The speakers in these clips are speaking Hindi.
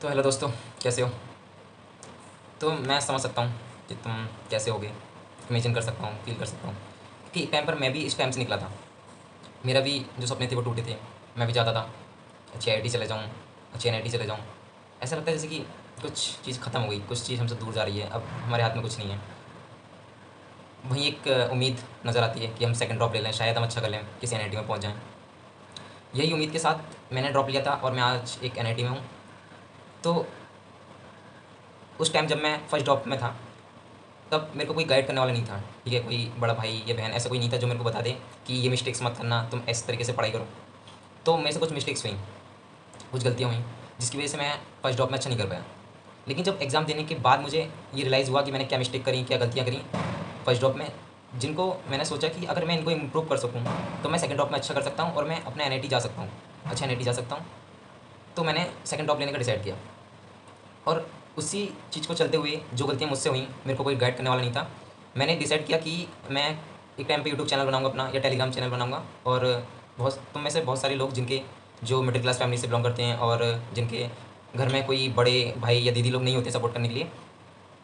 तो हेलो दोस्तों, कैसे हो? तो मैं समझ सकता हूँ कि तुम कैसे होगे। इमेजिन कर सकता हूँ, फील कर सकता हूँ कि एक टाइम पर मैं भी इस टाइम से निकला था। मेरा भी जो सपने थे वो टूटे थे। मैं भी चाहता था अच्छी आईआईटी चले जाऊँ, अच्छी एनआईटी चले जाऊँ। ऐसा लगता है जैसे कि कुछ चीज़ ख़त्म हो गई, कुछ चीज़ हमसे दूर जा रही है, अब हमारे हाथ में कुछ नहीं है। वहीं एक उम्मीद नज़र आती है कि हम सेकंड ड्रॉप ले लें, शायद हम अच्छा कर लें, किसी एनआईटी में पहुँच जाएँ। यही उम्मीद के साथ मैंने ड्रॉप लिया था और मैं आज एक एनआईटी में हूँ। तो उस टाइम जब मैं फर्स्ट ड्रॉप में था, तब मेरे को कोई गाइड करने वाला नहीं था। ठीक है, कोई बड़ा भाई या बहन ऐसा कोई नहीं था जो मेरे को बता दे कि ये मिस्टेक्स मत करना, तुम इस तरीके से पढ़ाई करो। तो मेरे से कुछ मिस्टेक्स हुई, कुछ गलतियाँ हुई, जिसकी वजह से मैं फर्स्ट ड्रॉप में अच्छा नहीं कर पाया। लेकिन जब एग्ज़ाम देने के बाद मुझे ये रियलाइज़ हुआ कि मैंने क्या मिस्टेक करी, क्या गलतियाँ करी फर्स्ट ड्रॉप में, जिनको मैंने सोचा कि अगर मैं इनको इम्प्रूव कर सकूँ तो मैं सेकंड ड्रॉप में अच्छा कर सकता हूँ और मैं अपना एनआईटी जा सकता हूँ, अच्छा एनआईटी जा सकता हूँ। तो मैंने सेकंड ड्रॉप लेने का डिसाइड किया। और उसी चीज़ को चलते हुए जो गलतियाँ मुझसे हुई, मेरे को कोई गाइड करने वाला नहीं था। मैंने डिसाइड किया कि मैं एक टाइम पे यूट्यूब चैनल बनाऊंगा अपना, या टेलीग्राम चैनल बनाऊंगा। और बहुत तुम में से बहुत सारे लोग जिनके जो मिडिल क्लास फैमिली से बिलोंग करते हैं और जिनके घर में कोई बड़े भाई या दीदी लोग नहीं होते सपोर्ट करने के लिए,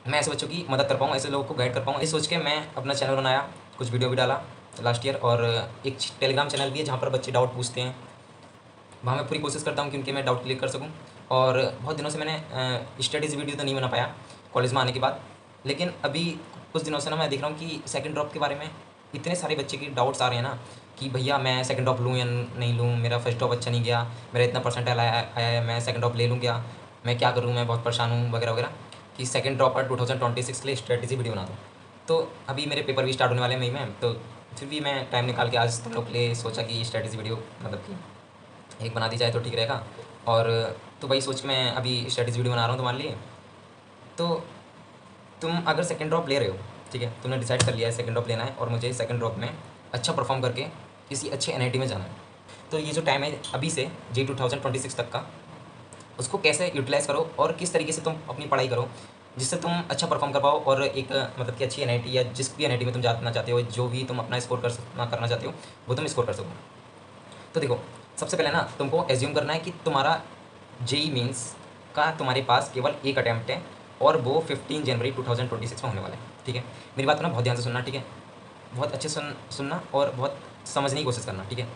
मैं ऐसे बच्चों की मदद कर पाऊँ, ऐसे लोगों को गाइड कर पाऊँ, ये सोच के मैं अपना चैनल बनाया, कुछ वीडियो भी डाला लास्ट ईयर। और एक टेलीग्राम चैनल भी है जहाँ पर बच्चे डाउट पूछते हैं। वहाँ मैं पूरी कोशिश करता हूँ कि उनके मैं डाउट क्लियर कर सकूँ। और बहुत दिनों से मैंने स्टडीज़ वीडियो तो नहीं बना पाया कॉलेज में आने के बाद। लेकिन अभी कुछ दिनों से ना मैं देख रहा हूँ कि सेकंड ड्रॉप के बारे में इतने सारे बच्चे के डाउट्स आ रहे हैं ना, कि भैया मैं सेकंड ड्रॉप लूँ या नहीं लूँ, मेरा फर्स्ट ड्रॉप अच्छा नहीं गया, मेरा इतना परसेंटाइल आया है, मैं सेकंड ड्रॉप ले लूँ क्या, मैं क्या करूँ, मैं बहुत परेशान हूँ वगैरह वगैरह। कि सेकंड ड्रॉप पर 2026 के लिए स्ट्रेटेजी वीडियो बना दूँ। तो अभी मेरे पेपर भी स्टार्ट होने वाले हैं मई में, तो फिर भी मैं टाइम निकाल के आज तुम लोग के लिए सोचा कि स्ट्रेटेजी वीडियो मतलब कि एक बना दी जाए तो ठीक रहेगा। और तो वही सोच के मैं अभी स्ट्रेटेजी वीडियो बना रहा हूँ तुम्हारे लिए। तो तुम अगर सेकंड ड्रॉप ले रहे हो, ठीक है, तुमने डिसाइड कर लिया है सेकंड ड्रॉप लेना है और मुझे सेकंड ड्रॉप में अच्छा परफॉर्म करके किसी अच्छे एनआईटी में जाना है, तो ये जो टाइम है अभी से जी 2026 तक का, उसको कैसे यूटिलाइज़ करो और किस तरीके से तुम अपनी पढ़ाई करो जिससे तुम अच्छा परफॉर्म कर पाओ और एक मतलब कि अच्छी एनआईटी या जिस भी एनआईटी में तुम जाना चाहते हो, जो भी तुम अपना स्कोर करना चाहते हो वो तुम स्कोर कर सको। तो देखो, सबसे पहले ना तुमको एज्यूम करना है कि तुम्हारा जेई मीन्स का तुम्हारे पास केवल एक अटैम्प्ट है और वो 15 जनवरी 2026 में होने वाला है। ठीक है, मेरी बात को ना बहुत ध्यान से सुनना, ठीक है, बहुत अच्छे सुनना और बहुत समझने की कोशिश करना। ठीक है,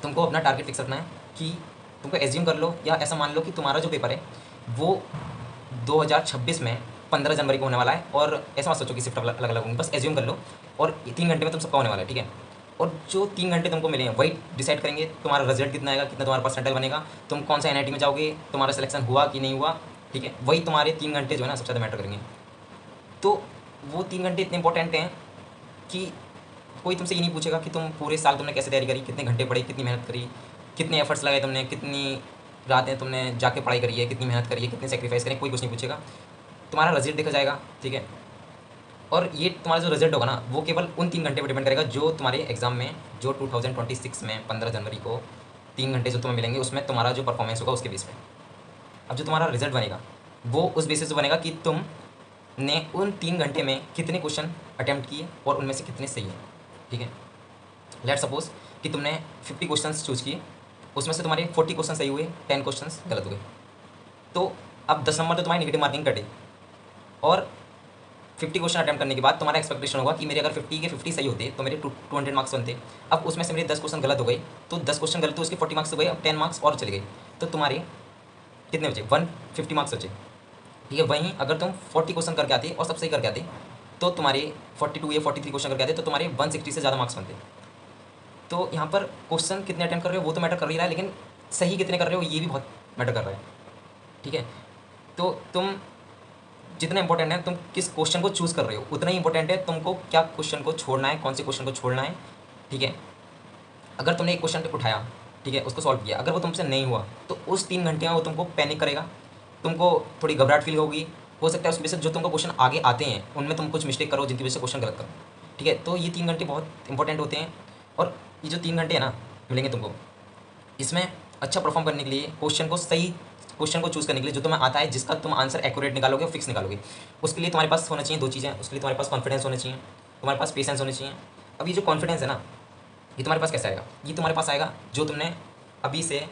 तुमको अपना टारगेट फिक्स रखना है कि तुमको एज्यूम कर लो या ऐसा मान लो कि तुम्हारा जो पेपर है वो 2026 में 15 जनवरी को होने वाला है। और ऐसा मत सोचो कि शिफ्ट अलग अलग होंगी, बस एज्यूम कर लो। और 3 घंटे में तुम सबका होने वाला है, ठीक है। और जो 3 घंटे तुमको मिले हैं वही डिसाइड करेंगे तुम्हारा रिजल्ट कितना आएगा, कितना तुम्हारा परसेंटाइल बनेगा, तुम कौन सा एनआईटी में जाओगे, तुम्हारा सिलेक्शन हुआ कि नहीं हुआ। ठीक है, वही तुम्हारे 3 घंटे जो है ना सबसे ज़्यादा मैटर करेंगे। तो वो 3 घंटे इतने इंपॉर्टेंट हैं कि कोई तुमसे ये नहीं पूछेगा कि तुम पूरे साल तुमने कैसे तैयारी करी, कितने घंटे पढ़े, कितनी मेहनत करी, कितने एफर्ट्स लगाए तुमने, कितनी रातें तुमने जाके पढ़ाई करी है, कितनी मेहनत करी है, कितने सेक्रीफाइस करें, कोई कुछ नहीं पूछेगा। तुम्हारा रिजल्ट देखा जाएगा, ठीक है। और ये तुम्हारा जो रिजल्ट होगा ना वो केवल उन 3 घंटे पर डिपेंड करेगा जो तुम्हारे एग्जाम में जो 2026 में 15 जनवरी को 3 घंटे जो तुम्हें मिलेंगे उसमें तुम्हारा जो परफॉर्मेंस होगा उसके बेस पे। अब जो तुम्हारा रिजल्ट बनेगा वो उस बेसिस पे बनेगा कि तुमने उन 3 घंटे में कितने क्वेश्चन अटैम्प्ट किए और उनमें से कितने सही हैं। ठीक है, लेट सपोज कि तुमने 50 क्वेश्चन चूज किए, उसमें से तुम्हारे 40 क्वेश्चन सही हुए, 10 क्वेश्चन गलत हुए। तो अब 10 नंबर तो तुम्हारी नेगेटिव मार्किंग कटे। और 50 क्वेश्चन अटैम्प्ट करने के बाद तुम्हारा एक्सपेक्टेशन होगा कि मेरे अगर 50 के 50 सही होते तो मेरे 200 मार्क्स बनते। अब उसमें से मेरे 10 क्वेश्चन गलत हो गए, तो 10 क्वेश्चन गलत हुए उसके 40 मार्क्स हो गए, अब 10 मार्क्स और चले गए। तो तुम्हारे कितने बचे? 150 मार्क्स बचे। ठीक है, वहीं अगर तुम 40 क्वेश्चन करके आते और सब सही करके आते तो तुम्हारे 42 या 43 क्वेश्चन करके आते तो तुम्हारे 160 से ज़्यादा मार्क्स बनते। तो यहाँ पर क्वेश्चन कितने अटैम्प्ट कर रहे हो वो तो मैटर कर ही रहा है, लेकिन सही कितने कर रहे हो ये भी बहुत मैटर कर रहा है। ठीक है, तो तुम जितना इंपॉर्टेंट है तुम किस क्वेश्चन को चूज़ कर रहे हो उतना ही इंपॉर्टेंट है तुमको क्या क्वेश्चन को छोड़ना है, कौन से क्वेश्चन को छोड़ना है। ठीक है, अगर तुमने एक क्वेश्चन उठाया, ठीक है, उसको सॉल्व किया, अगर वो तुमसे नहीं हुआ तो उस 3 घंटे में वो तुमको पैनिक करेगा, तुमको थोड़ी घबराहट फील होगी। हो सकता है उसकी वजह से जो तुमको क्वेश्चन आगे आते हैं उनमें तुम कुछ मिस्टेक करो जिनकी वजह से क्वेश्चन गलत करो। ठीक है, तो ये 3 घंटे बहुत इंपॉर्टेंट होते हैं। और ये जो 3 घंटे हैं ना मिलेंगे तुमको, इसमें अच्छा परफॉर्म करने के लिए क्वेश्चन को चूज़ करने के लिए जो तुम्हें आता है, जिसका तुम आंसर एक्यूरेट निकालोगे और फिक्स निकालोगे, उसके लिए तुम्हारे पास होना चाहिए दो चीज़ें। उसके लिए तुम्हारे पास कॉन्फिडेंस होना चाहिए, तुम्हारे पास पेशेंस होने चाहिए। अब ये जो कॉन्फिडेंस है ना, ये तुम्हारे पास कैसे आएगा? ये तुम्हारे पास आएगा जो तुमने अभी से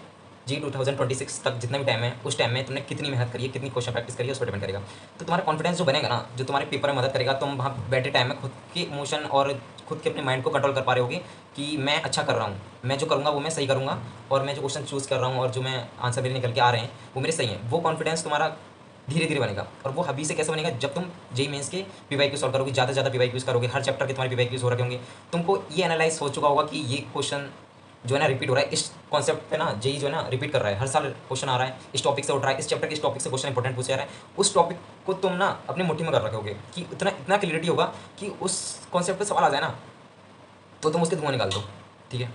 जी 2026 तक जितना भी टाइम है, उस टाइम में तुमने कितनी मेहनत करी है, कितनी क्वेश्चन प्रैक्टिस करी है, उस पर डिपेंड करेगा। तो तुम्हारा कॉन्फिडेंस जो बनेगा ना, जो तुम्हारे पेपर में मदद करेगा, तुम वहाँ बैठे टाइम में खुद के इमोशन और खुद के अपने माइंड को कंट्रोल कर पा रहे होगे कि मैं अच्छा कर रहा हूँ, मैं जो करूँगा वो मैं सही करूँगा, और मैं जो क्वेश्चन चूज़ कर रहा हूँ और जो मैं आंसर मेरे निकल के आ रहे हैं वो मेरे सही हैं। वो कॉन्फिडेंस तुम्हारा धीरे धीरे बनेगा। और वो अभी से कैसे बनेगा, जब तुम जेई मेंस के पीवाईक्यू सॉल्व करोगे, ज़्यादा से ज़्यादा पीवाईक्यूज करोगे, हर चैप्टर के तुम्हारे पीवाईक्यूज हो रखे होंगे, तुमको ये एनालाइज हो चुका होगा कि ये क्वेश्चन जो है ना रिपीट हो रहा है, इस कॉन्सेप्ट पे ना जेई जो है ना रिपीट कर रहा है, हर साल क्वेश्चन आ रहा है, इस टॉपिक से उठ रहा है, इस चैप्टर के इस टॉपिक से क्वेश्चन इंपॉर्टेंट पूछा जा रहा है। उस टॉपिक को तुम ना अपने मुट्ठी में कर रखोगे कि इतना इतना क्लियरिटी होगा कि उस कॉन्सेप्ट पे सवाल आ जाए ना तो तुम उसके धुआं निकाल दो। ठीक है,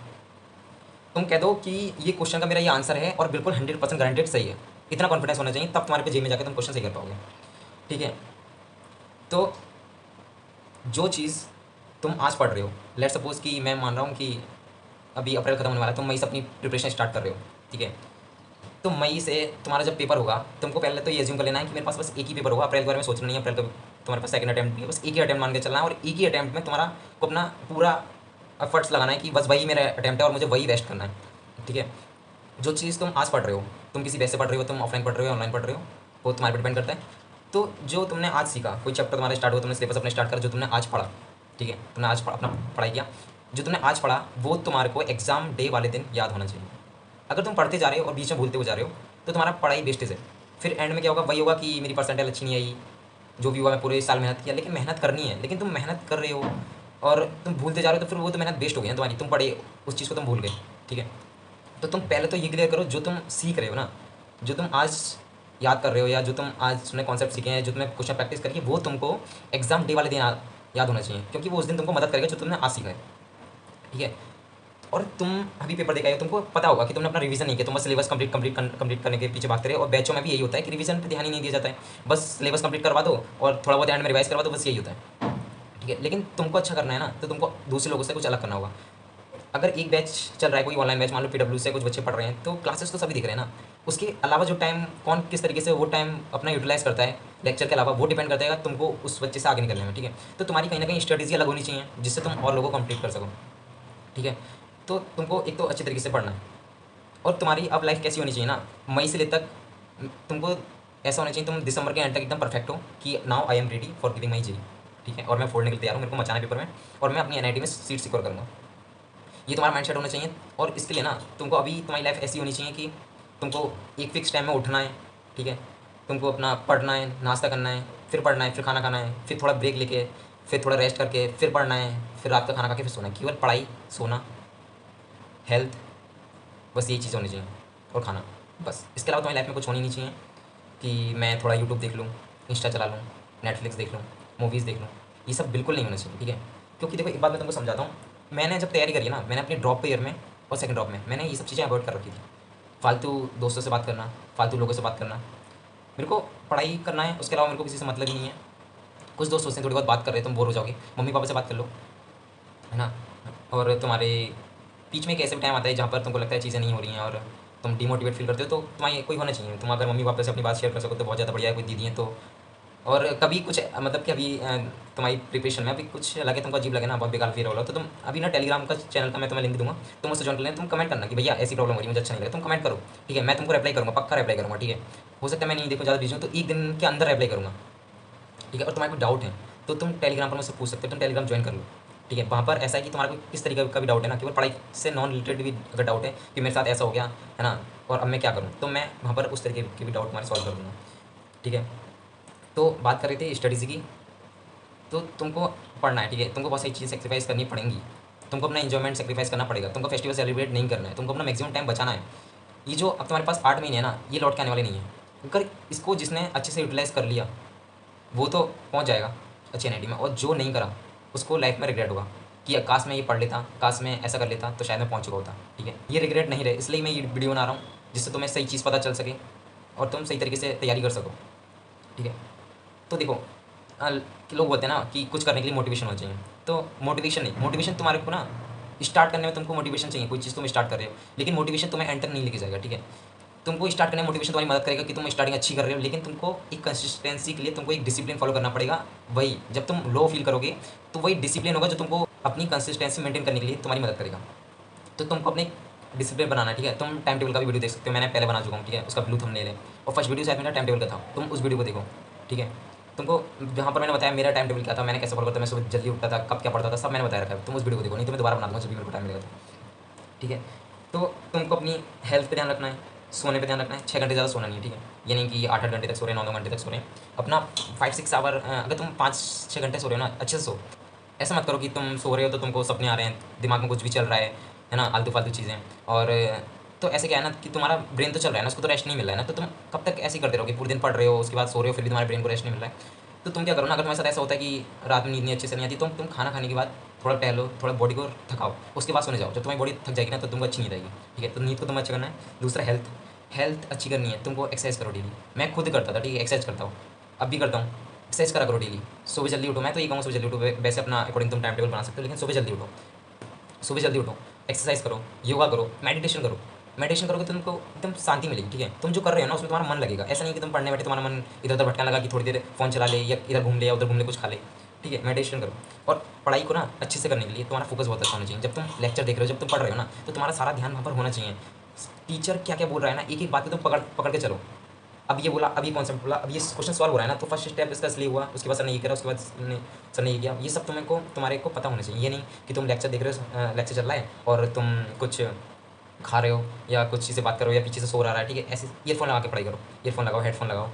तुम कह दो कि ये क्वेश्चन का मेरा ये आंसर है और बिल्कुल 100% गारंटेड सही है। इतना कॉन्फिडेंस होना चाहिए, तब तुम्हारे पे जेई में जाकर तुम क्वेश्चन सही कर पाओगे। ठीक है, तो जो चीज़ तुम आज पढ़ रहे हो, लेट सपोज कि मैं मान रहा हूँ कि अभी अप्रैल खत्म होने वाला है, तुम मई से अपनी प्रिपरेशन स्टार्ट कर रहे हो। ठीक है, तो मई से तुम्हारा जब पेपर होगा, तुमको पहले तो ये एज्यूम कर लेना है कि मेरे पास बस एक ही पेपर होगा, अप्रैल के बारे में सोचना नहीं है, अप्रैल का तुम्हारे पास सेकंड अटैम्प्ट नहीं है, बस एक ही अटैम्प्ट मान के चलना है, और एक ही अटैम्प्ट में तुम्हारा को अपना पूरा एफर्ट्स लगाना है कि बस वही मेरा अटैम्प्ट है और मुझे वही बेस्ट करना है। ठीक है, जो चीज़ तुम आज पढ़ रहे हो, तुम किसी बेस से पढ़ रहे हो, तुम ऑफलाइन पढ़ रहे हो, ऑनलाइन पढ़ रहे हो, वो तुम्हारे पर डिपेंड करता है। तो जो तुमने आज सीखा, कोई चैप्टर तुम्हारा स्टार्ट हुआ, तुमने सिलेबस अपने स्टार्ट करा, जो तुमने आज पढ़ा, ठीक है, तुमने आज अपना पढ़ाई किया, जो तुमने आज पढ़ा वो तुम्हारे को एग्जाम डे वाले दिन याद होना चाहिए। अगर तुम पढ़ते जा रहे हो और बीच में भूलते हुए जा रहे हो तो तुम्हारा पढ़ाई वेस्टेज है। फिर एंड में क्या होगा, वही होगा कि मेरी परसेंटेज अच्छी नहीं आई, जो भी हुआ मैं पूरे साल मेहनत किया, लेकिन मेहनत करनी है, लेकिन तुम मेहनत कर रहे हो और तुम भूलते जा रहे हो, तो फिर वो तो मेहनत वेस्ट हो गई ना तुम्हारी, तुम पढ़े उस चीज़ को तुम भूल गए। ठीक है, तो तुम पहले तो ये क्लियर करो, जो तुम सीख रहे हो ना, जो तुम आज याद कर रहे हो, या जो तुम आज तुमने कॉन्सेप्ट सीखे हैं, जो तुमने क्वेश्चन प्रैक्टिस करी है, वो तुमको एग्जाम डे वाले दिन याद होना चाहिए, क्योंकि वो उस दिन तुमको मदद करेगा जो तुमने आज सीखा है। ठीक है, और तुम अभी पेपर देगा है, तुमको पता होगा कि तुमने अपना रिवीजन नहीं किया, तुम बस सिलेबस कंप्लीट करने के पीछे भागते रहे, और बैचों में भी यही होता है कि रिवीजन पे ध्यान ही नहीं दिया जाता है, बस सिलेबस कंप्लीट करवा दो और थोड़ा बहुत एंड में रिवाइज करवा दो, बस यही होता है। ठीक है, लेकिन तुमको अच्छा करना है ना, तो तुमको दूसरे लोगों से कुछ अलग करना होगा। अगर एक बैच चल रहा है, कोई ऑनलाइन बैच, मान लो पीडब्ल्यू से कुछ बच्चे पढ़ रहे हैं, तो क्लासेस तो सभी दिख रहे हैं ना, उसके अलावा जो टाइम कौन किस तरीके से वो टाइम अपना यूटिलाइज करता है लेक्चर के अलावा, वो डिपेंड करता है तुमको उस बच्चे से आगे निकलने में। ठीक है, तो तुम्हारी कहीं ना कहीं स्ट्रेटेजी अलग होनी चाहिए जिससे तुम और लोगों को कंप्लीट कर सको। ठीक है, तो तुमको एक तो अच्छे तरीके से पढ़ना है, और तुम्हारी अब लाइफ कैसी होनी चाहिए ना, मई से ले तक तुमको ऐसा होना चाहिए, तुम दिसंबर के एंड तक एकदम परफेक्ट हो कि now I am ready for giving my JEE. ठीक है, और मैं फोड़ने के लिए तैयार हूँ, मेरे को मचाना है पेपर में, और मैं अपनी एनआईटी में सीट सिक्योर करूँगा। ये तुम्हारा माइंडसेट होना चाहिए। और इसके लिए ना तुमको अभी तुम्हारी लाइफ ऐसी होनी चाहिए कि तुमको एक फिक्स टाइम में उठना है। ठीक है, तुमको अपना पढ़ना है, नाश्ता करना है, फिर पढ़ना है, फिर खाना खाना है, फिर थोड़ा ब्रेक लेके, फिर थोड़ा रेस्ट करके फिर पढ़ना है, फिर रात का खाना खा के फिर सोना है। केवल पढ़ाई, सोना, हेल्थ, बस यही चीज़ होनी चाहिए, और खाना, बस। इसके अलावा तुम्हारी लाइफ में कुछ होनी नहीं चाहिए कि मैं थोड़ा यूट्यूब देख लूँ, इंस्टा चला लूँ, नेटफ्लिक्स देख लूँ, मूवीज़ देख लूँ, ये सब बिल्कुल नहीं होना चाहिए। ठीक है, क्योंकि देखो एक बात मैं तुमको समझाता हूँ, मैंने जब तैयारी करी ना, मैंने अपने ड्रॉप पे ईयर में और सेकंड ड्रॉप में मैंने ये सब चीज़ें अवॉइड कर रखी थी। फालतू दोस्तों से बात करना, फालतू लोगों से बात करना, मेरे को पढ़ाई करना है, उसके अलावा मेरे को किसी से मतलब ही नहीं है। कुछ दोस्त सोचते हैं थोड़ी बहुत बात कर रहे हैं, तुम बोर हो जाओगे, मम्मी पापा से बात कर लो, है ना। और तुम्हारे बीच में एक ऐसे टाइम आता है जहाँ पर तुमको लगता है चीज़ें नहीं हो रही हैं और तुम डिमोटिवेट फील करते हो, तो तुम्हारी कोई होना चाहिए, तुम अगर मम्मी पापा से अपनी बात शेयर कर सको तो बहुत ज़्यादा बढ़िया है, कोई दीदी है तो। और कभी कुछ मतलब कि अभी तुम्हारी प्रिपरेशन में अभी कुछ लगे, तुमको अजीब लगे ना, बहुत बेकार फील हो रहा हो, तो तुम अभी ना टेलीग्राम का चैनल का मैं तुम्हें लिंक दूंगा, तुम उससे ज्वाइन कर लेना। तुम कमेंट करना कि भैया ऐसी प्रॉब्लम हो रही है, मुझे अच्छा नहीं लगा, तुम कमेंट करो। ठीक है, मैं तुमको रिप्लाई करूँगा, पक्का रिप्लाई करूँगा। ठीक है, हो सकता है मैं नहीं देखो, ज़्यादा बिजी हूँ, तो एक दिन के अंदर रिप्लाई करूँगा। ठीक है, और तुम्हारे कोई डाउट है तो तुम टेलीग्राम पर मुझसे पूछ सकते हो, तुम टेलीग्राम ज्वाइन कर लो। ठीक है, वहाँ पर ऐसा है कि तुम्हारा कोई किस तरीके का भी डाउट है ना, केवल पढ़ाई से नॉन रिलेटेड भी अगर डाउट है कि मेरे साथ ऐसा हो गया है ना और अब मैं क्या करूँ, तो मैं वहाँ पर उस तरीके के भी डाउट तुम्हारे सॉल्व कर दूँगा। ठीक है, तो बात कर रहे थे स्टडीज़ की, तो तुमको पढ़ना है। ठीक है, तुमको बहुत सारी चीज़ें सेक्रीफाइस करनी पड़ेंगी, तुमको अपना एंजॉयमेंट सेक्रीफाइस करना पड़ेगा, तुमको फेस्टिवल सेलिब्रेट नहीं करना है, तुमको अपना मैक्सिमम टाइम बचाना है। ये जो अब तुम्हारे पास 8 महीने है ना, ये लौट के आने वाले नहीं है। अगर इसको जिसने अच्छे से यूटिलाइज़ कर लिया वो तो पहुंच जाएगा अच्छी एनआईटी में, और जो नहीं करा उसको लाइफ में रिग्रेट होगा कि काश मैं ये पढ़ लेता, काश मैं ऐसा कर लेता, तो शायद मैं पहुंच चुका होता। ठीक है, ये रिग्रेट नहीं रहे, इसलिए मैं ये वीडियो बना रहा हूँ जिससे तुम्हें सही चीज़ पता चल सके और तुम सही तरीके से तैयारी कर सको। ठीक है, तो देखो कि लोग बोलते हैं ना कि कुछ करने के लिए मोटिवेशन होना चाहिए, तो मोटिवेशन नहीं, मोटिवेशन तुम्हारे को ना स्टार्ट करने में तुमको मोटिवेशन चाहिए, कोई चीज़ तुम स्टार्ट कर रहे हो, लेकिन मोटिवेशन तुम्हें एंटर नहीं लेके जाएगा। ठीक है, तुमको स्टार्ट करने में मोटिवेशन तुम्हारी मदद करेगा कि तुम स्टार्टिंग अच्छी कर रहे हो, लेकिन तुमको एक कंसिस्टेंसी के लिए तुमको एक डिसिप्लिन फॉलो करना पड़ेगा। वही जब तुम लो फील करोगे तो वही डिसिप्लिन होगा जो तुमको अपनी कंसिस्टेंसी मेंटेन करने के लिए तुम्हारी मदद करेगा। तो तुमको अपने डिसिप्लिन बनाना है, ठीक है। तुम टाइम टेबल का भी वीडियो देख सकते हो, मैंने पहले बना चुका हूँ, ठीक है। उसका ब्लू थंबनेल है और फर्स्ट वीडियो शायद मेरा टाइम टेबल का था, तुम उस वीडियो को देखो, ठीक है। तुमको जहाँ पर मैंने बताया मेरा टाइम टेबल क्या था, मैंने कैसे फॉलो करता, मैं सुबह जल्दी उठता था, कब क्या पढ़ता था, सब मैंने बताया रखा है। तुम उस वीडियो को देखो, नहीं तो मैं दोबारा बना दूँगा जब भी मेरे को टाइम मिलेगा तो, ठीक है। तो तुमको अपनी हेल्थ पे ध्यान रखना है, सोने पे ध्यान रखना है। 6 घंटे ज़्यादा सोना नहीं है, ठीक है। ये नहीं कि 8-8 घंटे तक सो रहे हैं, 9-9 घंटे तक सो रहे हैं। अपना 5-6 आवर, अगर तुम 5-6 घंटे सो रहे हो ना, अच्छे से सो। ऐसा मत करो कि तुम सो रहे हो तो तुमको सपने आ रहे हैं, दिमाग में कुछ भी चल रहा है ना, आलतू फालतू चीज़ें। और तो ऐसे क्या है ना कि तुम्हारा ब्रेन तो चल रहा है ना, उसको तो रेस्ट नहीं मिल रहा है ना, तो तुम कब तक ऐसे ही करते रहोगे, पूरे दिन पढ़ रहे हो, उसके बाद सो रहे हो, फिर भी तुम्हारे ब्रेन को रेस्ट नहीं मिल रहा है। तो तुम क्या करो ना, अगर तुम्हारे साथ ऐसा होता है कि रात में नींद नहीं अच्छे से नहीं आती, तो तुम खाना खाने के बाद थोड़ा टहलो, थोड़ा बॉडी को थकाओ, उसके बाद सोने जाओ। जब तुम्हारी बॉडी थक जाएगी ना, तो तुमको अच्छी नींद आएगी, ठीक है। तो नींद को तुम्हें अच्छा करना है। दूसरा हेल्थ, हेल्थ अच्छी करनी है, तुमको एक्सरसाइज करो डेली। मैं खुद करता था, ठीक है, एक्सरसाइज करता हूँ, अब भी करता हूँ। एक्सरसाइज करा करो डेली, सुबह जल्दी उठो। मैं तो ये कहूँ सुबह जल्दी उठो, वैसे अपना अकॉर्डिंग तुम टाइम टेबल बना सकते हो, लेकिन सुबह जल्दी उठो, सुबह जल्दी उठो, एक्सरसाइज करो, योगा करो, मेडिटेशन करो। मेडिटेशन करोगे तो तुमको एकदम शांति मिलेगी, ठीक है। तुम जो कर रहे हो ना उसमें तुम्हारा मन लगेगा, ऐसा नहीं कि तुम पढ़ने बैठे तुम्हारा मन इधर उधर भटकने लगा कि थोड़ी देर फोन चला ले या इधर घूम ले या उधर घूम ले, कुछ खा ले, ठीक है। मेडिटेशन करो। और पढ़ाई को ना अच्छे से करने के लिए तुम्हारा फोकस बहुत अच्छा होना चाहिए। जब तुम लेक्चर देख रहे हो, जब तुम पढ़ रहे हो ना, तो तुम्हारा सारा ध्यान वहाँ पर होना चाहिए। टीचर क्या क्या बोल रहा है ना, एक एक बात को तुम पकड़ पकड़ के चलो। अब ये बोला, अब ये कॉन्सेप्ट बोला, अब ये क्वेश्चन सॉल्व हो रहा है ना, तो फर्स्ट स्टेप इसका इसलिए हुआ, उसके बाद सर ने ये करा, उसके बाद सर ने ये किया। ये सब तुम्हारे को पता होना चाहिए। ये नहीं कि तुम लेक्चर देख रहे हो, लेक्चर चल रहा है और तुम कुछ खा रहे हो या कुछ चीज़ें बात करो या पीछे से शोर आ रहा है, ठीक है। ऐसे ईयरफोन लगा के पढ़ाई करो, ईयरफोन लगाओ, हेडफोन लगाओ।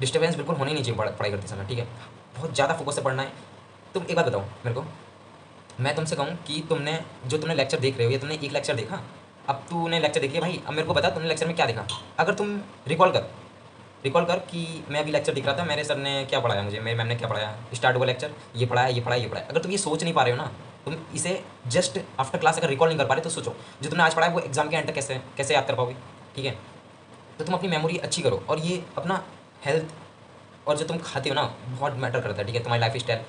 डिस्टर्बेंस बिल्कुल होनी नहीं चाहिए पढ़ाई करते समय, ठीक है। बहुत ज़्यादा फोकस से पढ़ना है। तुम एक बात बताओ मेरे को, मैं तुमसे कहूँ कि तुमने लेक्चर देख रहे हो या तुमने एक लेक्चर देखा, अब तूने लेक्चर देखी है भाई, अब मेरे को बता तुमने लेक्चर में क्या देखा। अगर तुम रिकॉल कर कि मैं अभी लेक्चर दिख रहा था, मेरे सर ने क्या पढ़ाया, मुझे मेरे मैम ने क्या पढ़ाया, स्टार्ट हुआ लेक्चर, ये पढ़ाया, ये पढ़ाया, ये पढ़ाया। अगर तुम ये सोच नहीं पा रहे हो ना, तुम इसे जस्ट आफ्टर क्लास अगर रिकॉल नहीं कर पा रहे, तो सोचो जो तुमने आज पढ़ा है वो एग्जाम के एंड तक कैसे कैसे याद कर पाओगे, ठीक है। तो तुम अपनी मेमोरी अच्छी करो। और ये अपना हेल्थ और जो तुम खाते हो ना बहुत मैटर करता है, ठीक है। तुम्हारी लाइफ स्टाइल,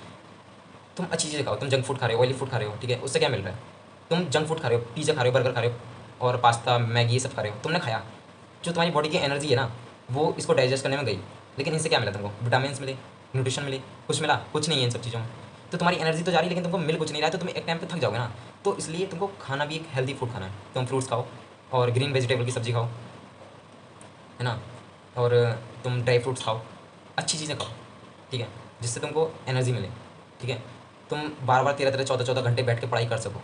तुम अच्छी चीज़ें खाओ। तुम जंक फूड खा रहे हो, ऑयली फूड खा रहे हो, ठीक है, उससे क्या मिल रहा है। तुम जंक फूड खा रहे हो, पिज़्ज़ा खा रहे हो, बर्गर खा रहे हो और पास्ता मैगी ये सब खा रहे हो, तुमने खाया, जो तुम्हारी बॉडी की एनर्जी है ना, वो इसको डाइजेस्ट करने में गई। लेकिन इनसे क्या मिला तुमको, विटामिन मिले, न्यूट्रिशन मिले, कुछ मिला, कुछ नहीं है इन सब चीज़ों में। तो तुम्हारी एनर्जी तो जा रही है, लेकिन तुमको मिल कुछ नहीं रहा है, तो तुम एक टाइम पे थक जाओगे ना। तो इसलिए तुमको खाना भी एक हेल्दी फूड खाना है। तुम फ्रूट्स खाओ और ग्रीन वेजिटेबल की सब्जी खाओ, है ना। और तुम ड्राई फ्रूट्स खाओ, अच्छी चीज़ें खाओ, ठीक है, जिससे तुमको एनर्जी मिले, ठीक है। तुम बार बार 13-13, 14-14 घंटे बैठ के पढ़ाई कर सको।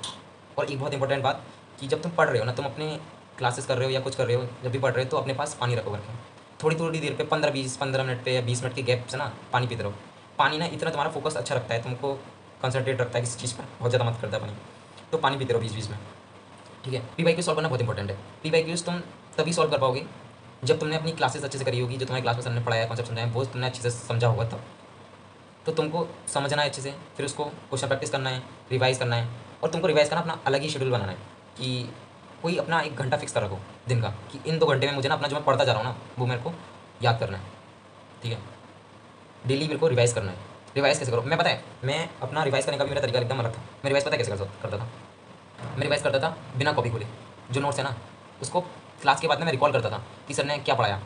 और एक बहुत इंपॉर्टेंट बात कि जब तुम पढ़ रहे हो ना, तुम अपने क्लासेस कर रहे हो या कुछ कर रहे हो, जब भी पढ़ रहे हो तो अपने पास पानी रखो करके। थोड़ी थोड़ी देर पे 15 मिनट पे या 20 मिनट के गैप से ना पानी पीते रहो। पानी ना इतना तुम्हारा फोकस अच्छा रखता है, तुमको कंसंट्रेट रखता है किसी चीज़ पर, बहुत ज़्यादा मत करता है पानी। तो पानी पीते रहो 20-20 में, ठीक है। पी वाई क्यू सॉल्व करना बहुत इंपॉर्टेंट है। पी वाई क्यूज तुम तभी सॉल्व कर पाओगे जब तुमने अपनी क्लासेस अच्छे से करी होगी, जो तुम्हारी क्लास में सर ने पढ़ाया, कॉन्सेप्ट समझाया, वो तुमने अच्छे से समझा होगा तब। तो तुमको समझना है अच्छे से, फिर उसको क्वेश्चन प्रैक्टिस करना है, रिवाइज़ करना है। और तुमको रिवाइज़ करना अपना अलग ही शेड्यूल बनाना है कि कोई अपना 1 घंटा फिक्स कर रखो दिन का, कि इन 2 घंटे में मुझे ना अपना जो मैं पढ़ता जा रहा हूँ ना, वो मेरे को याद करना है, ठीक है। डेली मेरे को रिवाइज़ करना है। रिवाइज़ कैसे करो, मैं पता है, मैं अपना रिवाइज़ करने का भी मेरा तरीका एकदम अलग था। मैं रिवाइज़ पता है कैसे करता था, मैं रिवाइज़ करता था बिना कॉपी खोले। जो नोट्स है ना, उसको क्लास के बाद में मैं रिकॉल करता था कि सर ने क्या पढ़ाया।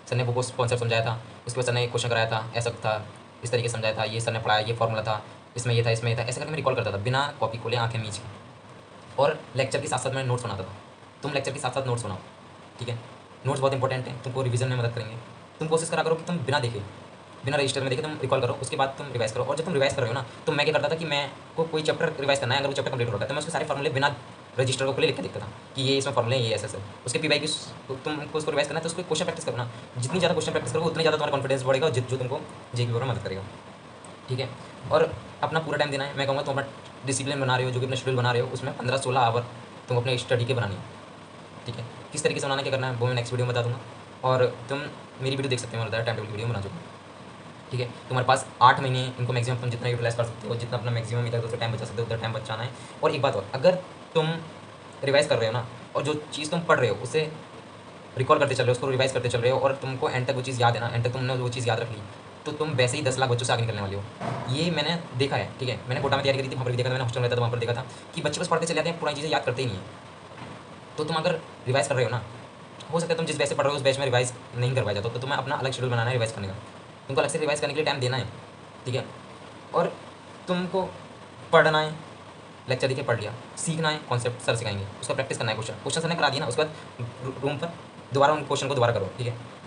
सर ने वो कॉन्सेप्ट समझाया था, उसके बाद सर ने एक क्वेश्चन कराया था, ऐसा था, इस तरीके से समझाया था, ये सर ने पढ़ाया, ये फॉर्मूला था, इसमें ये था, इसमें ये था, ऐसे करके मैं रिकॉल करता था बिना कॉपी खोले, आँखें मीच के। और लेक्चर के साथ साथ मैं नोट्स बनाता था। तुम लेक्चर के साथ साथ नोट्स बनाओ, ठीक है। नोट्स बहुत इंपॉर्टेंट है, तुमको रिवीजन में मदद करेंगे। तुम कोशिश करा करो कि तुम बिना देखे, बिना रजिस्टर में देखे तुम रिकॉल करो, उसके बाद तुम रिवाइज करो। और जब तुम रिवाइज कर रहे हो ना, तो मैं क्या करता था कि मैं को कोई चैप्टर रिवाइज करना है, अगर वो चैप्टर कंप्लीट हो रहा है, तो मैं उसके सारे फॉर्मूले बिना रजिस्टर को खुले लिख के देखता था कि ये इसमें फॉर्मूले ये ऐसे ऐसे। उसके पी वाई तुमको उसको रिवाइज करना है, तो उसको क्वेश्चन प्रैक्टिस करना। जितनी ज़्यादा क्वेश्चन प्रैक्टिस करोगे, उतनी ज़्यादा तुम्हारा कॉन्फिडेंस बढ़ेगा, और जो तुमको जेईई में मदद करेगा, ठीक है। और अपना पूरा टाइम देना है। मैं कहूँगा तुम अपना डिसिप्लिन बना रहे हो, जो भी अपना शेड्यूल बना रहे हो, उसमें 15-16 आवर तुम अपने स्टडी के बनानी है, ठीक है। किस तरीके से बनाना, क्या करना है, वो मैं नेक्स्ट वीडियो में बता दूँगा। और तुम मेरी वीडियो देख सकते हो, मैं बताया टाइम टेबल की वीडियो बना चुका हूँ, ठीक है। तुम्हारे पास 8 महीने, इनको मैक्सिमम तुम जितना यूटिलाइज कर सकते हो, जितना अपना मैक्सिमम इधर उधर टाइम बचा सकते हो, उधर टाइम बचाना है। और एक बात और, अगर तुम रिवाइज कर रहे हो ना, और जो चीज़ तुम पढ़ रहे हो उसे रिकॉल करते चल रहे हो, उसको रिवाइज करते चल रहे हो, और तुमको एंड तक वो चीज़ याद है ना, एंड तक तुमने वो चीज़ याद रख ली, तो तुम वैसे ही 10 लाख बच्चों से आगे निकलने वाले हो। ये मैंने देखा है, ठीक है। मैंने कोटा में तैयारी करी थी, वहाँ पर भी देखा था, मैंने हॉस्टल में रहता था, वहाँ पर देखा था कि बच्चे बस पढ़ते चले जाते हैं, पुरानी चीज़ें याद करते ही नहीं है। तो तुम अगर रिवाइज कर रहे हो ना, हो सकता है तुम जिस बैच से पढ़ रहे हो उस बैच में रिवाइज नहीं करवाया जाता, तो तुम्हें अपना अलग शेड्यूल बनाना है रिवाइज करने का। तुमको अलग से रिवाइज करने के लिए टाइम देना है, ठीक है। और तुमको पढ़ना है, लेक्चर देखे पढ़ लिया, सीखना है कॉन्सेप्ट सर सिखाएंगे, उसका प्रैक्टिस करना है, क्वेश्चन सर ने करा दिया ना, उसके बाद रूम पर दोबारा उन क्वेश्चन को दोबारा करो, ठीक है।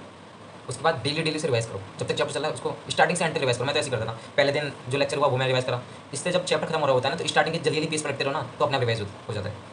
उसके बाद डेली से रिवाइज करो, जब तक चैप्टर चल रहा है उसको स्टार्टिंग से एंड तक रिवाइज करो। मैं तो ऐसे करता था, पहले दिन जो लेक्चर हुआ वो मैं रिवाइज करा, इससे जब चैप्टर खत्म हो रहा होता है ना तो स्टार्टिंग के जल्दी पेज पर रखते रहो ना तो अपना रिवाइज हो जाता है।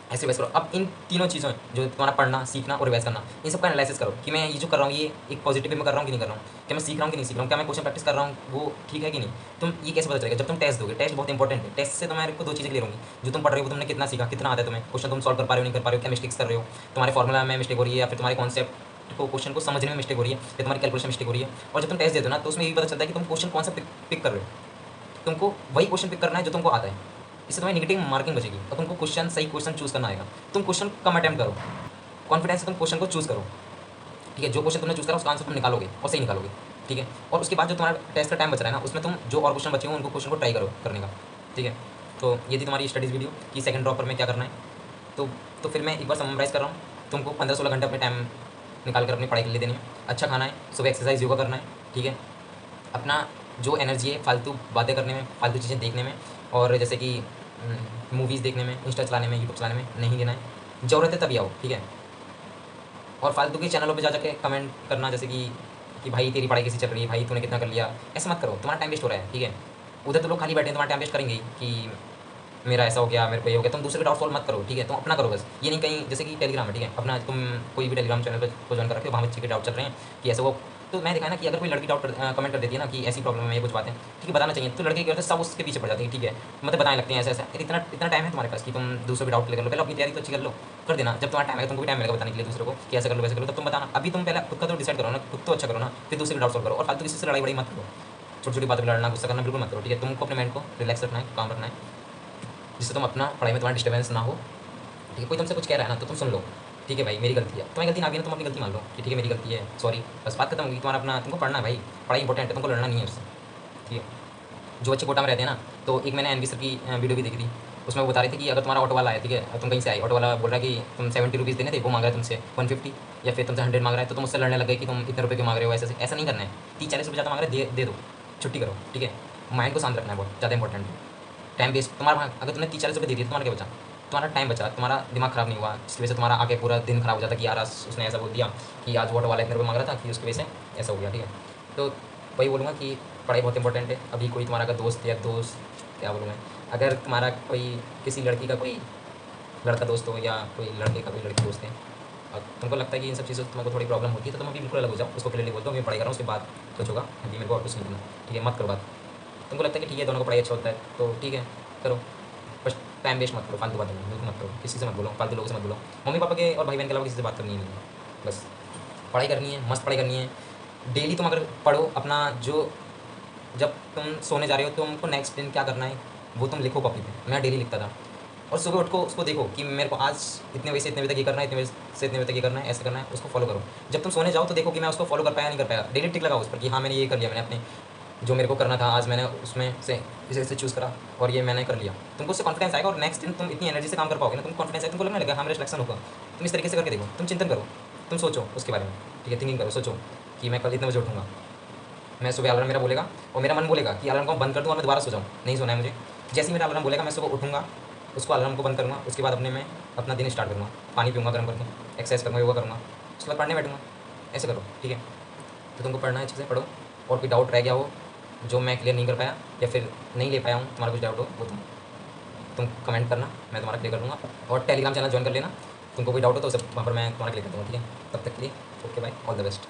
ऐसे रिवाइज करो। अब इन तीनों चीज़ों जो तुम्हारा पढ़ना, सीखना और रिवाइज करना, इन सबका एनालिसिस करो कि मैं ये जो कर रहा हूँ ये एक पॉजिटिव वे में कर रहा हूँ कि नहीं कर रहा हूँ, क्या मैं सीख रहा हूँ कि नहीं सीख रहा हूँ, क्या मैं क्वेश्चन प्रैक्टिस कर रहा हूँ वो ठीक है कि नहीं। तुम ये कैसे पता चलेगा, जब तुम टेस्ट दोगे। टेस्ट बहुत इंपॉर्टेंट है। टेस्ट से तुम्हारे को दो चीज़ें क्लियर होंगी, जो तुम पढ़ रहे हो तुमने कितना सीखा, कितना आता है तुम्हें, क्वेश्चन तुम सॉल्व कर पा रहे हो नहीं कर पा रहे हो, क्या मिस्टेक्स कर रहे हो, तुम्हारे फॉर्मुला में मिस्टेक हो रही है या फिर तुम्हारे कॉन्सेप्ट को क्वेश्चन को समझने में मिस्टेक हो रही है या तुम्हारी कैलकुलेशन मिस्टेक हो रही है। और जब तुम टेस्ट देते हो ना तो उसमें ये भी पता चलता है कि तुम क्वेश्चन कौन सा पिक कर रहे हो। तुमको वही क्वेश्चन पिक करना है जो तुमको आता है, इससे तुम्हें नेगेटिव मार्किंग बचेगी और तुमको क्वेश्चन सही क्वेश्चन चूज करना आएगा। तुम क्वेश्चन कम अटैम्प्ट करो, कॉन्फिडेंस से तुम क्वेश्चन को चूज करो, ठीक है। जो क्वेश्चन तुमने चूज करा उसका आंसर तुम निकालोगे और सही निकालोगे, ठीक है। और उसके बाद जो तुम्हारा टेस्ट का टाइम बच रहा है ना उसमें तुम जो और क्वेश्चन बचे हो उनको क्वेश्चन को ट्राई करो करने का, ठीक है। तो ये थी तुम्हारी स्टडीज़ वीडियो कि सेकंड ड्रॉपर में क्या करना है। तो फिर मैं एक बार समराइज़ कर रहा हूँ, तुमको 15-16 घंटे अपने टाइम निकाल कर अपनी पढ़ाई के लिए देनी है। अच्छा खाना है, सुबह एक्सरसाइज योगा करना है, ठीक है। अपना जो एनर्जी है फालतू बातें करने में, फालतू चीज़ें देखने में और जैसे कि मूवीज़ देखने में, इंस्टा चलाने में, यूट्यूब चलाने में नहीं देना है। ज़रूरत है तभी आओ, ठीक है। और फालतू के चैनलों पे जा जाके कमेंट करना जैसे कि भाई तेरी पढ़ाई कैसी चल रही है, भाई तूने कितना कर लिया, ऐसा मत करो, तुम्हारा टाइम वेस्ट हो रहा है, ठीक है। उधर तो लोग खाली बैठे हैं, तुम्हारा टाइम वेस्ट करेंगे ही कि मेरा ऐसा हो गया, मेरे को ये हो गया। तुम दूसरे का डाउट सॉल्व मत करो, ठीक है। तुम अपना करो बस, ये नहीं कहीं जैसे कि टेलीग्राम है, ठीक है। अपना तुम कोई भी टेलीग्राम चैनल पर ज्वाइन कर रखे हो, वहाँ बच्चे के डाउट चल रहे हैं कि ऐसा वो, तो मैं देखा ना कि अगर कोई लड़की डाउट कमेंट कर देती है ना कि ऐसी प्रॉब्लम है, ये कुछ बातें, ठीक है, बताना चाहिए। तो लड़के क्या करते हैं सब उसके पीछे पड़ जाते हैं, ठीक है, मतलब बताने लगते हैं ऐसा ऐसा। इतना इतना टाइम है तुम्हारे पास कि तुम दूसरों के डाउट क्लियर कर लो, पहले अपनी तैयारी तो अच्छी कर लो, कर देना। जब तुम्हारा टाइम है तुमको भी टाइम मिलेगा बताने के लिए दूसरों को कि ऐसा कर लो वैसे कर लो, तब तुम बताना। अभी तुम पहले खुद का तो डिसाइड करो ना, खुद तो अच्छा करो ना, फिर दूसरे के डाउट सॉल्व करो। और फालतू किसी से लड़ाई बड़ी मत करो, छोटी छोटी बातों पर लड़ना, गुस्सा करना बिल्कुल मत करो, ठीक है। तुमको अपने माइंड को रिलैक्स रखना है, काम रखना है, जिससे तुम अपना पढ़ाई में तुम्हारा डिस्टर्बेंस ना हो, ठीक है। कोई तुमसे कुछ कह रहा है ना तो तुम सुन लो, ठीक है भाई मेरी गलती है, तुम्हें गलती ना भी ना तुम अपनी गलती मान लो कि ठीक है मेरी गलती है, सॉरी, बस बात खत्म होगी। तुम्हारा अपना तुमको पढ़ना है भाई, पढ़ाई इंपॉर्टेंट है, तुमको लड़ना नहीं है उससे, ठीक है। जो बच्चे कोटा में रहते हैं ना, तो एक मैंने एनवी सर की वीडियो भी देखी थी, उसमें वो बता रहे थे कि अगर तुम्हारा ऑटो वाला है, ठीक है, तुम कहीं से आए, ऑटो वाला बोल रहा है कि तुम 70 रुपीज़ देने थे, वो मांग रहा है तुमसे 150 या फिर तुमसे 100 मांग रहा है, तो तुम उससे लड़ने लग गए कि तुम इतने रुपये क्यों मांग रहे हो, ऐसा नहीं करना है। 30-40 रुपये ज़्यादा मांग रहे हैं, दे दो, छुट्टी करो, ठीक है। माइंड को शांत रखना है, बहुत ज़्यादा इंपॉर्टेंट है। टाइम वेस्ट तुम्हारा, अगर तुमने 30-40 रुपये दे दिए तो तुम्हारा क्या बचा, तुम्हारा टाइम बचा, तुम्हारा दिमाग खराब नहीं हुआ, जिसकी वजह से तुम्हारा आगे पूरा दिन खराब हो जाता कि यार आज उसने ऐसा बोल दिया कि आज ऑटो वाला इतने रुपये मांग रहा था कि उसकी वजह से ऐसा हो गया, ठीक है। तो वही बोलूँगा कि पढ़ाई बहुत इंपॉर्टेंट है। अभी कोई तुम्हारा अगर दोस्त या दोस्त क्या बोलूँ मैं, अगर तुम्हारा कोई किसी लड़की का कोई लड़का दोस्त हो या कोई लड़के का कोई लड़की दोस्त है और तुमको लगता है कि इन सब चीज़ों से तुमको थोड़ी प्रॉब्लम होती है, तो तुम अभी बिल्कुल अलग हो जाओ, उसको क्लियरली बोल दो मैं पढ़ाई कर रहा हूँ, उसके बाद कुछ होगा अभी मेरे को और कुछ नहीं करना, ठीक है। मत करो बात, तुमको लगता है कि ठीक है दोनों को पढ़ाई अच्छा होता है तो ठीक है करो, बस टाइम वेस्ट मत करो, फालतू बात बिल्कुल मत करो, किसी से मत बोलो, फालतू लोगों से मत बोलो, मम्मी पापा के और भाई बहन के अलावा किसी से बात करनी नहीं है। बस पढ़ाई करनी है, मस्त पढ़ाई करनी है। डेली तुम अगर पढ़ो अपना जो, जब तुम सोने जा रहे हो तो तुमको नेक्स्ट दिन क्या करना है वो तुम लिखो कॉपी पे। मैं डेली लिखता था और सुबह उठ को उसको देखो कि मेरे को आज इतने बजे से इतने बजे तक ये करना है, इतने बजे से इतने बजे तक ये करना है, ऐसे करना है, उसको फॉलो करो। जब तुम सोने जाओ तो देखो कि मैं उसको फॉलो कर पाया नहीं कर पाया, डेली टिक लगाओ उस पर कि हाँ मैंने ये कर लिया, मैंने अपने जो मेरे को करना था आज मैंने उसमें से इसे चूज़ करा और ये मैंने कर लिया। तुमको उससे कॉन्फिडेंस आएगा और नेक्स्ट दिन तुम इतनी एनर्जी से काम कर पाओगे ना, तुमको कॉन्फिडेंस आएगा, तुमको लगने लगेगा हाँ मेरा सिलेक्शन होगा। तुम इस तरीके से करके देखो, तुम चिंतन करो, तुम सोचो उसके बारे में, ठीक है, थिंकिंग करो, सोचो कि मैं कल इतने बजे उठूँगा, मैं सुबह अलार्म मेरा बोलेगा और मेरा मन बोलेगा कि अलार्म को बंद कर दूँ और मैं दोबारा सो जाऊँ, नहीं सोना है मुझे। जैसे ही मेरा अलार्म बोलेगा मैं सुबह उठूँगा, उसको अलार्म को बंद करूँगा, उसके बाद अपने मैं अपना दिन स्टार्ट करूँगा, पानी पीऊँगा गर्म करके, एक्सरसाइज करूँगा, योगा करूँगा, उसके बाद पढ़ने बैठूँगा। ऐसे करो, ठीक है। तो तुमको पढ़ना है, अच्छे से पढ़ो और कोई डाउट रह गया हो जो मैं क्लियर नहीं कर पाया या फिर नहीं ले पाया हूँ, तुम्हारा कुछ डाउट हो वो तुम कमेंट करना, मैं तुम्हारा क्लियर कर दूँगा। और टेलीग्राम चैनल ज्वाइन कर लेना, तुमको कोई डाउट हो तो सब वहाँ पर मैं तुम्हारा क्लियर कर दूँगा, ठीक है। तब तक के लिए okay bye, all the best.